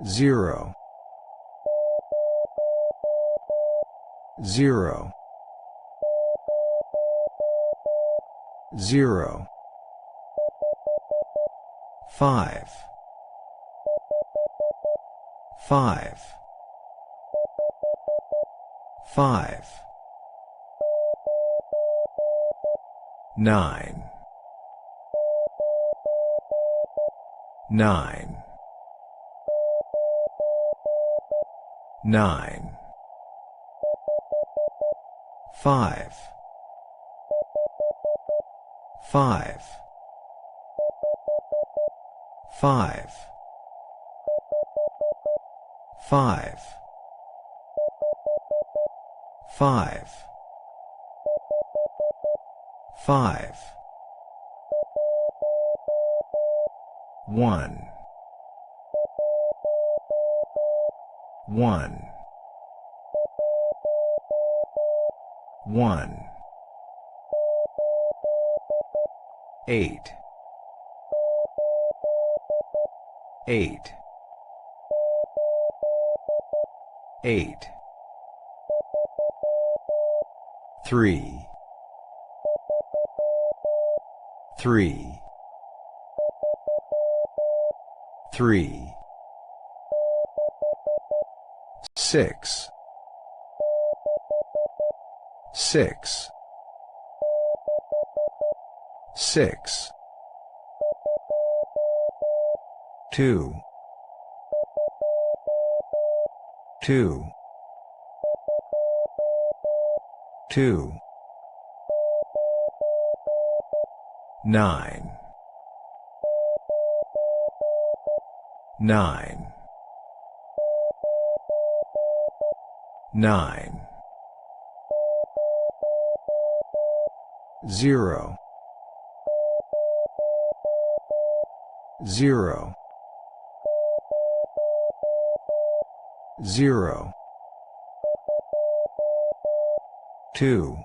0, 0, 0, 5, 5, 5, 9, 9, 9, 5, 5, 5, 5, 5, 5, 1, 1, 1, 8, 8, 8, 3, 3, 3, 6, 6, 6, 2, 2, 2, 9, 9, 9, 0, 0, 0, 2,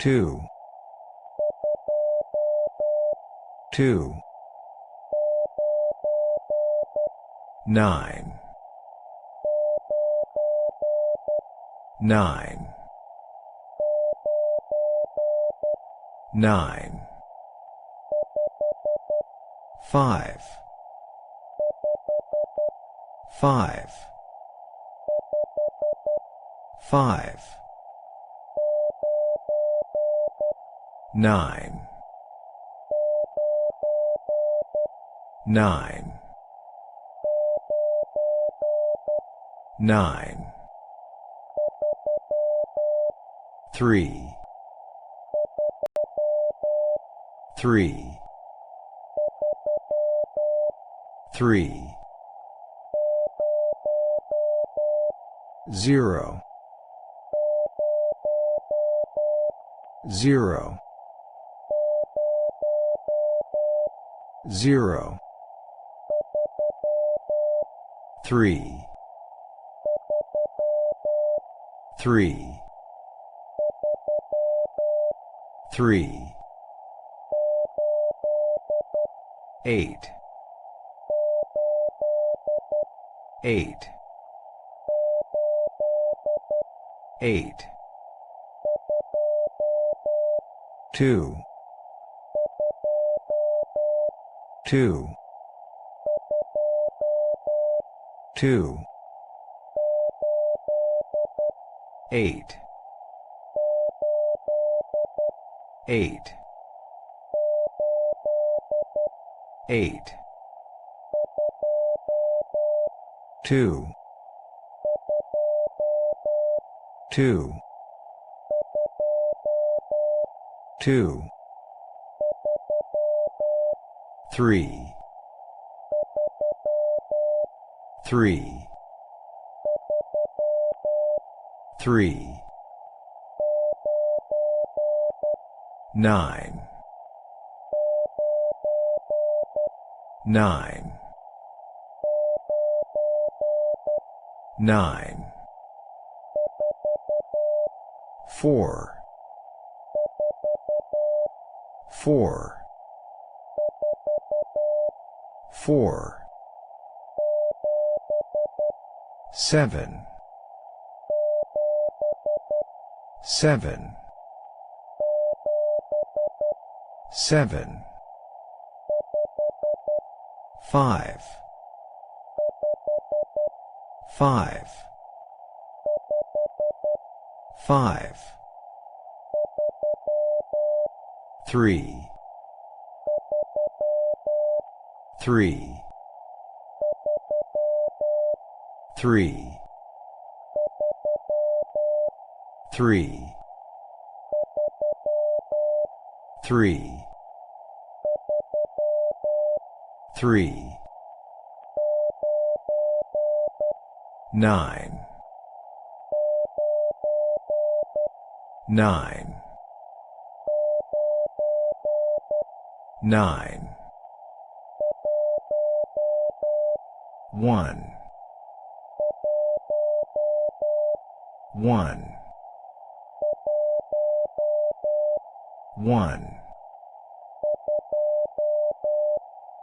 2, 2, 9, 9, 9, 5, 5, 5, 9, 9, 9, 3, 3, 3, 0, 0, 0, 3, 3, 3, 8, 8, 8, 2, 2, 2, 8, 8, 8, 2, 2, 2, 3, 3, 3, 9, 9, 9, 4, 4, 4, 7, 7, 7, 5, 5, 5, 3, 3, 3, 3, 3, 3, 9, 9, 9, 1, 1, 1,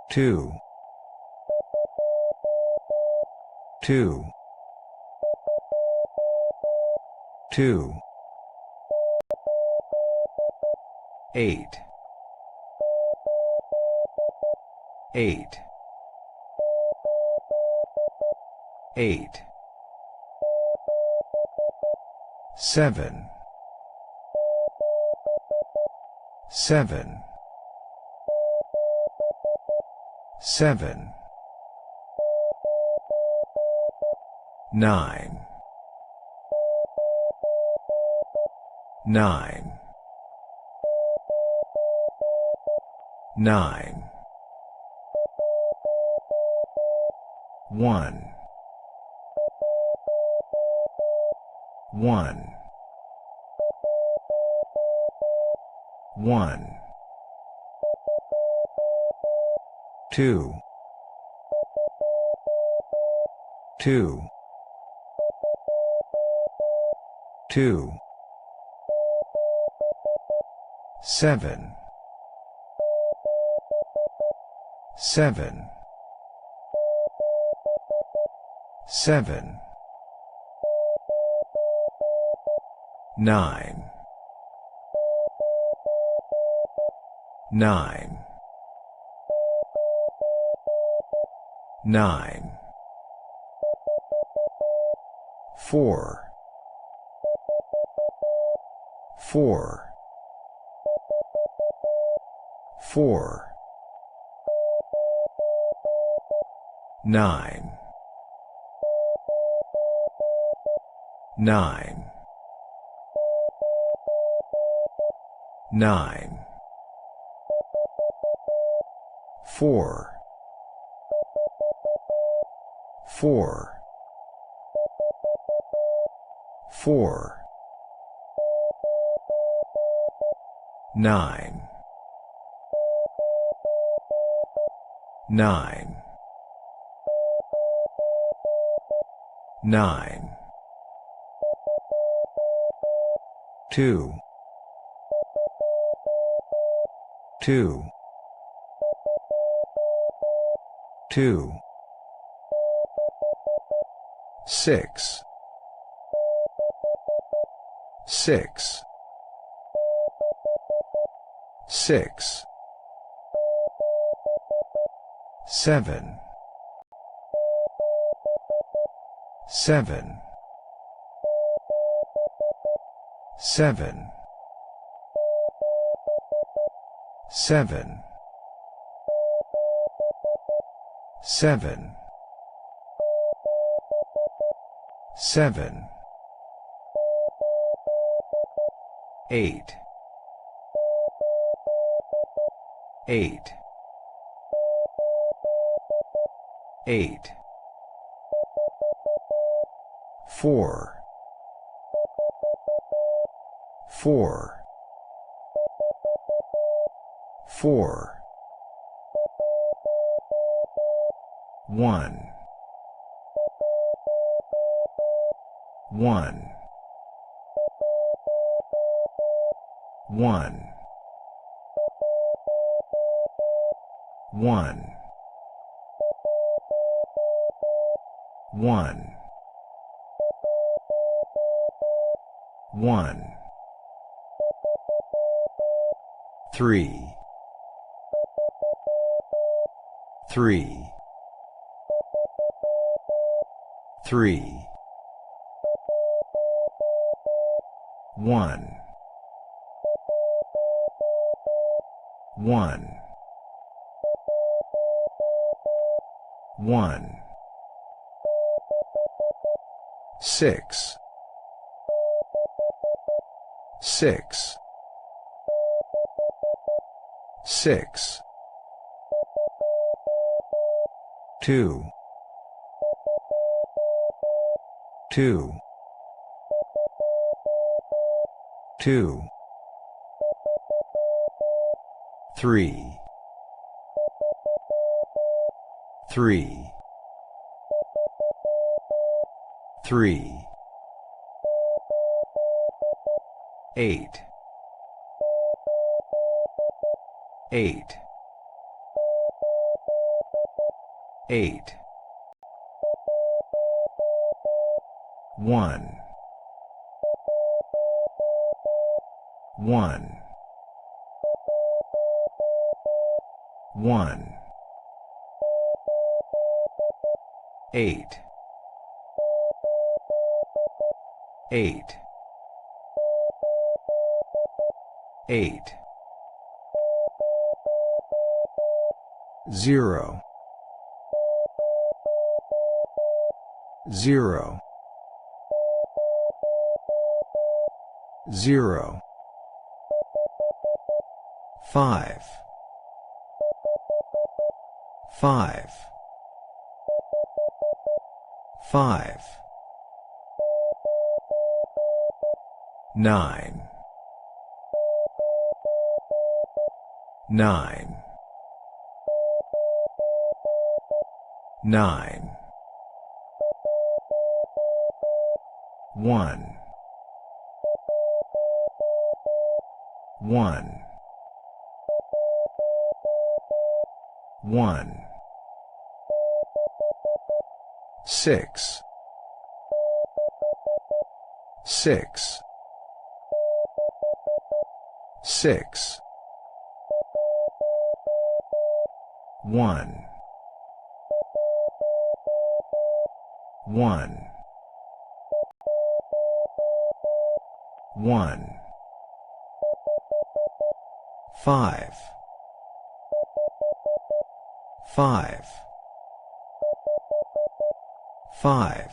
2, 2, 2, 8, 8, 8, 7, 7, 7, 9, 9, 9, 1, 1, 1, 2, 2, 2, 7, 7, 7, 9, 9, 9, 4, 4, 4, 9, 9, 9, 4, 4, 4, 9, 9, 9, 2, 2, 2, 6, 6, 6, 7, 7, 7, 7, 7, 7, 8, 8, 8, 4, 4, 4, 1, 1, 1, 1, 1, 1, 3, 3, 3, 1, 1, 1, 6, 6, 6, 2, 2, 2, 3, 3, 3, 8, 8, 8, 1, 1, 1, 8, 8, 8, 0, 0, 0, 5, 5, 5, 9, 9, 9, 1, 1, 1, 6, 6, 6, 1, 1, 1, 5, 5, 5,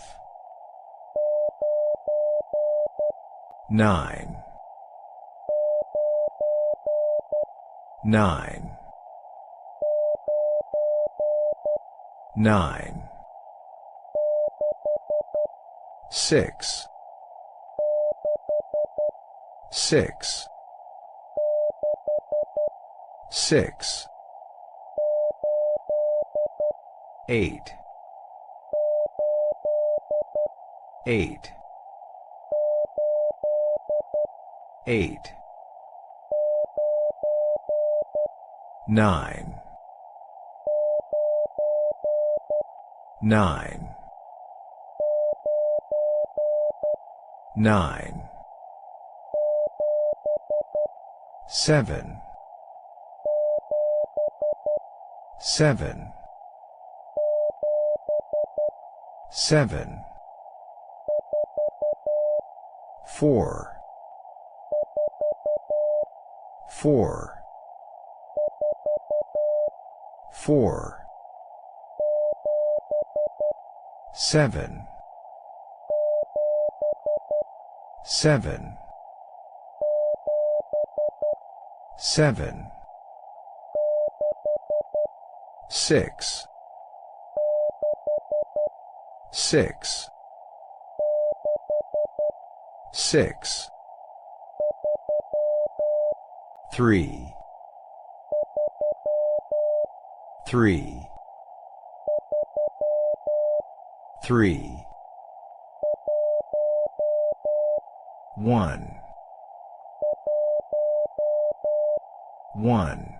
9, 9, 9, 6, 6, 6, 8, 8, 8, 9, 9, 9, 7, 7, 7, 4, 4, 4, 7, 7, 7, 6, 6, 6, 3, 3, 3, 1, 1,